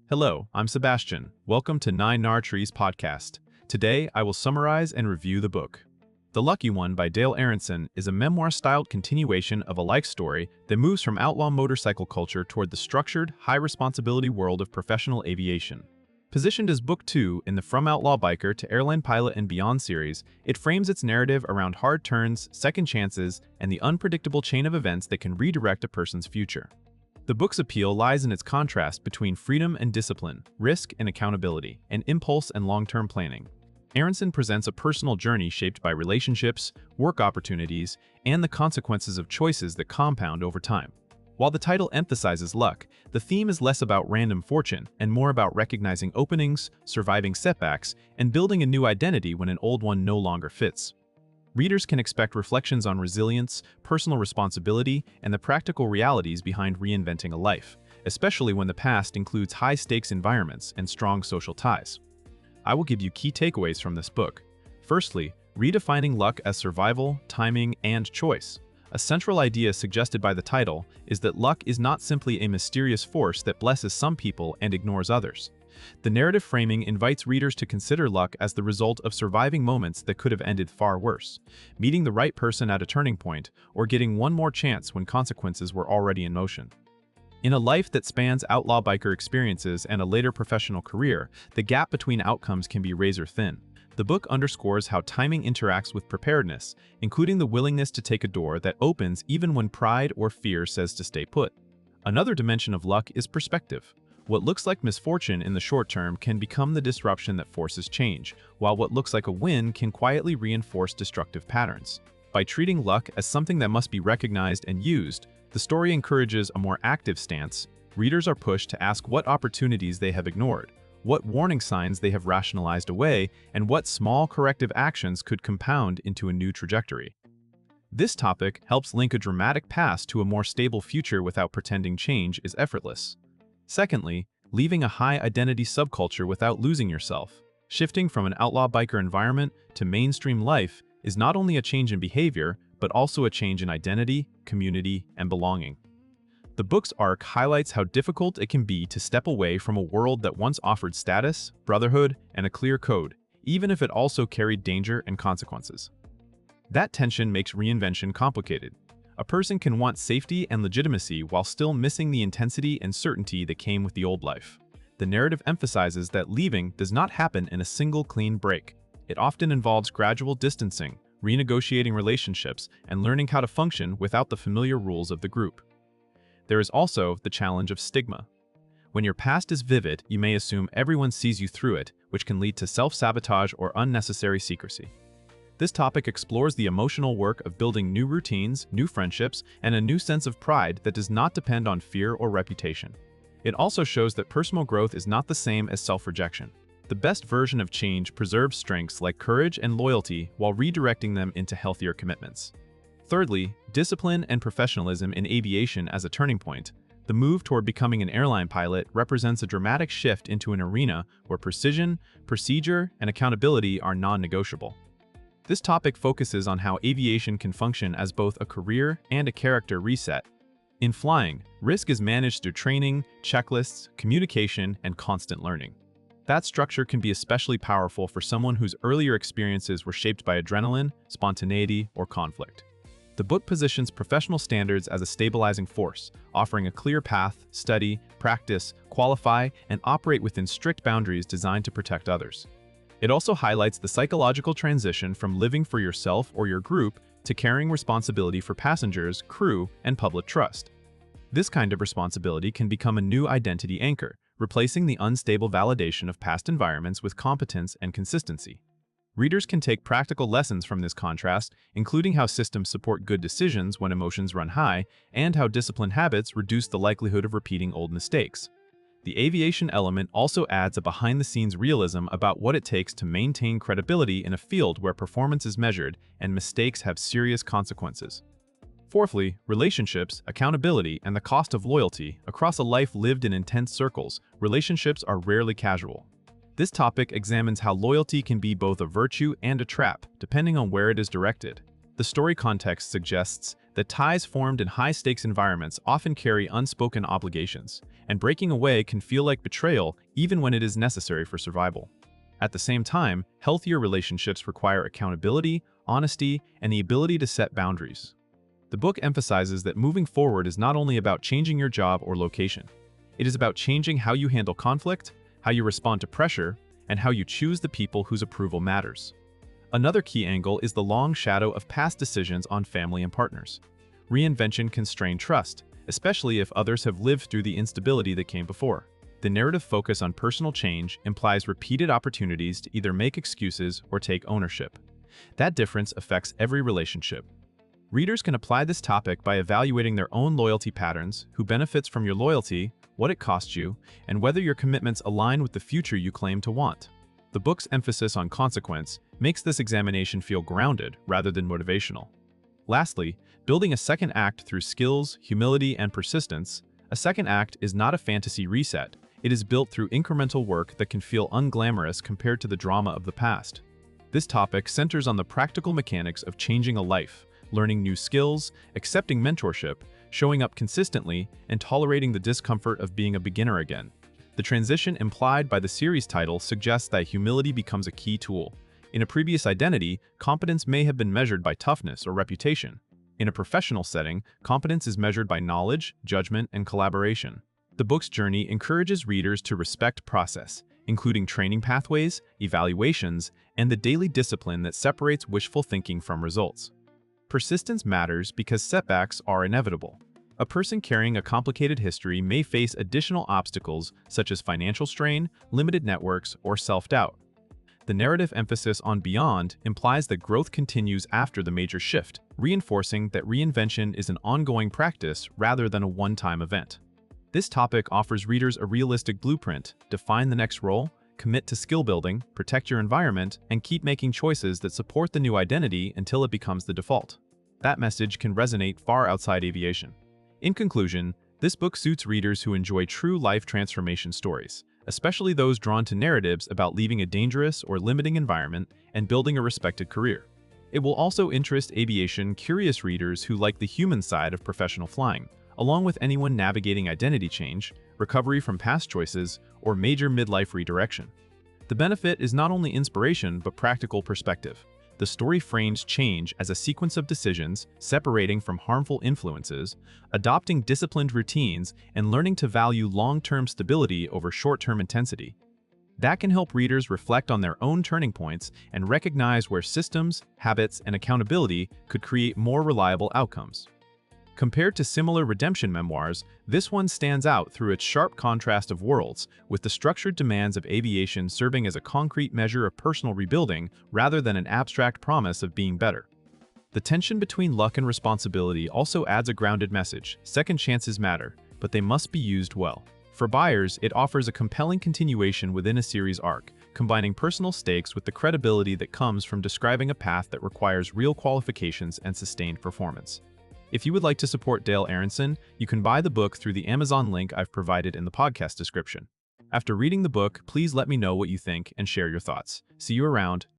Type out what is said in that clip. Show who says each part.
Speaker 1: Hello, I'm Sebastian. Welcome to Nine Nar Trees podcast. Today, I will summarize and review the book. The Lucky One by Dale Arenson is a memoir-styled continuation of a life story that moves from outlaw motorcycle culture toward the structured, high-responsibility world of professional aviation. Positioned as Book 2 in the From Outlaw Biker to Airline Pilot and Beyond series, it frames its narrative around hard turns, second chances, and the unpredictable chain of events that can redirect a person's future. The book's appeal lies in its contrast between freedom and discipline, risk and accountability, and impulse and long-term planning. Arenson presents a personal journey shaped by relationships, work opportunities, and the consequences of choices that compound over time. While the title emphasizes luck, the theme is less about random fortune and more about recognizing openings, surviving setbacks, and building a new identity when an old one no longer fits. Readers can expect reflections on resilience, personal responsibility, and the practical realities behind reinventing a life, especially when the past includes high-stakes environments and strong social ties. I will give you key takeaways from this book. Firstly, redefining luck as survival, timing, and choice. A central idea suggested by the title is that luck is not simply a mysterious force that blesses some people and ignores others. The narrative framing invites readers to consider luck as the result of surviving moments that could have ended far worse, meeting the right person at a turning point, or getting one more chance when consequences were already in motion. In a life that spans outlaw biker experiences and a later professional career, the gap between outcomes can be razor thin. The book underscores how timing interacts with preparedness, including the willingness to take a door that opens even when pride or fear says to stay put. Another dimension of luck is perspective. What looks like misfortune in the short term can become the disruption that forces change, while what looks like a win can quietly reinforce destructive patterns. By treating luck as something that must be recognized and used, the story encourages a more active stance. Readers are pushed to ask what opportunities they have ignored, what warning signs they have rationalized away, and what small corrective actions could compound into a new trajectory. This topic helps link a dramatic past to a more stable future without pretending change is effortless. Secondly, leaving a high-identity subculture without losing yourself. Shifting from an outlaw biker environment to mainstream life is not only a change in behavior, but also a change in identity, community, and belonging. The book's arc highlights how difficult it can be to step away from a world that once offered status, brotherhood, and a clear code, even if it also carried danger and consequences. That tension makes reinvention complicated. A person can want safety and legitimacy while still missing the intensity and certainty that came with the old life. The narrative emphasizes that leaving does not happen in a single clean break. It often involves gradual distancing, renegotiating relationships, and learning how to function without the familiar rules of the group. There is also the challenge of stigma. When your past is vivid, you may assume everyone sees you through it, which can lead to self-sabotage or unnecessary secrecy. This topic explores the emotional work of building new routines, new friendships, and a new sense of pride that does not depend on fear or reputation. It also shows that personal growth is not the same as self-rejection. The best version of change preserves strengths like courage and loyalty while redirecting them into healthier commitments. Thirdly, discipline and professionalism in aviation as a turning point. The move toward becoming an airline pilot represents a dramatic shift into an arena where precision, procedure, and accountability are non-negotiable. This topic focuses on how aviation can function as both a career and a character reset. In flying, risk is managed through training, checklists, communication, and constant learning. That structure can be especially powerful for someone whose earlier experiences were shaped by adrenaline, spontaneity, or conflict. The book positions professional standards as a stabilizing force, offering a clear path, study, practice, qualify, and operate within strict boundaries designed to protect others. It also highlights the psychological transition from living for yourself or your group to carrying responsibility for passengers, crew, and public trust. This kind of responsibility can become a new identity anchor, replacing the unstable validation of past environments with competence and consistency. Readers can take practical lessons from this contrast, including how systems support good decisions when emotions run high, and how disciplined habits reduce the likelihood of repeating old mistakes. The aviation element also adds a behind-the-scenes realism about what it takes to maintain credibility in a field where performance is measured and mistakes have serious consequences. Fourthly, relationships, accountability, and the cost of loyalty. Across a life lived in intense circles, relationships are rarely casual. This topic examines how loyalty can be both a virtue and a trap, depending on where it is directed. The story context suggests that ties formed in high-stakes environments often carry unspoken obligations, and breaking away can feel like betrayal even when it is necessary for survival. At the same time, healthier relationships require accountability, honesty, and the ability to set boundaries. The book emphasizes that moving forward is not only about changing your job or location. It is about changing how you handle conflict, how you respond to pressure, and how you choose the people whose approval matters. Another key angle is the long shadow of past decisions on family and partners. Reinvention can strain trust, especially if others have lived through the instability that came before. The narrative focus on personal change implies repeated opportunities to either make excuses or take ownership. That difference affects every relationship. Readers can apply this topic by evaluating their own loyalty patterns, who benefits from your loyalty, what it costs you, and whether your commitments align with the future you claim to want. The book's emphasis on consequence makes this examination feel grounded rather than motivational. Lastly, building a second act through skills, humility, and persistence. A second act is not a fantasy reset. It is built through incremental work that can feel unglamorous compared to the drama of the past. This topic centers on the practical mechanics of changing a life, learning new skills, accepting mentorship, showing up consistently, and tolerating the discomfort of being a beginner again. The transition implied by the series title suggests that humility becomes a key tool. In a previous identity, competence may have been measured by toughness or reputation. In a professional setting, competence is measured by knowledge, judgment, and collaboration. The book's journey encourages readers to respect process, including training pathways, evaluations, and the daily discipline that separates wishful thinking from results. Persistence matters because setbacks are inevitable. A person carrying a complicated history may face additional obstacles such as financial strain, limited networks, or self-doubt. The narrative emphasis on beyond implies that growth continues after the major shift, reinforcing that reinvention is an ongoing practice rather than a one-time event. This topic offers readers a realistic blueprint: define the next role, commit to skill building, protect your environment, and keep making choices that support the new identity until it becomes the default. That message can resonate far outside aviation. In conclusion, this book suits readers who enjoy true life transformation stories, especially those drawn to narratives about leaving a dangerous or limiting environment and building a respected career. It will also interest aviation-curious readers who like the human side of professional flying, along with anyone navigating identity change, recovery from past choices, or major midlife redirection. The benefit is not only inspiration but practical perspective. The story frames change as a sequence of decisions, separating from harmful influences, adopting disciplined routines, and learning to value long-term stability over short-term intensity. That can help readers reflect on their own turning points and recognize where systems, habits, and accountability could create more reliable outcomes. Compared to similar redemption memoirs, this one stands out through its sharp contrast of worlds, with the structured demands of aviation serving as a concrete measure of personal rebuilding rather than an abstract promise of being better. The tension between luck and responsibility also adds a grounded message: second chances matter, but they must be used well. For buyers, it offers a compelling continuation within a series arc, combining personal stakes with the credibility that comes from describing a path that requires real qualifications and sustained performance. If you would like to support Dale Arenson, you can buy the book through the Amazon link I've provided in the podcast description. After reading the book, please let me know what you think and share your thoughts. See you around.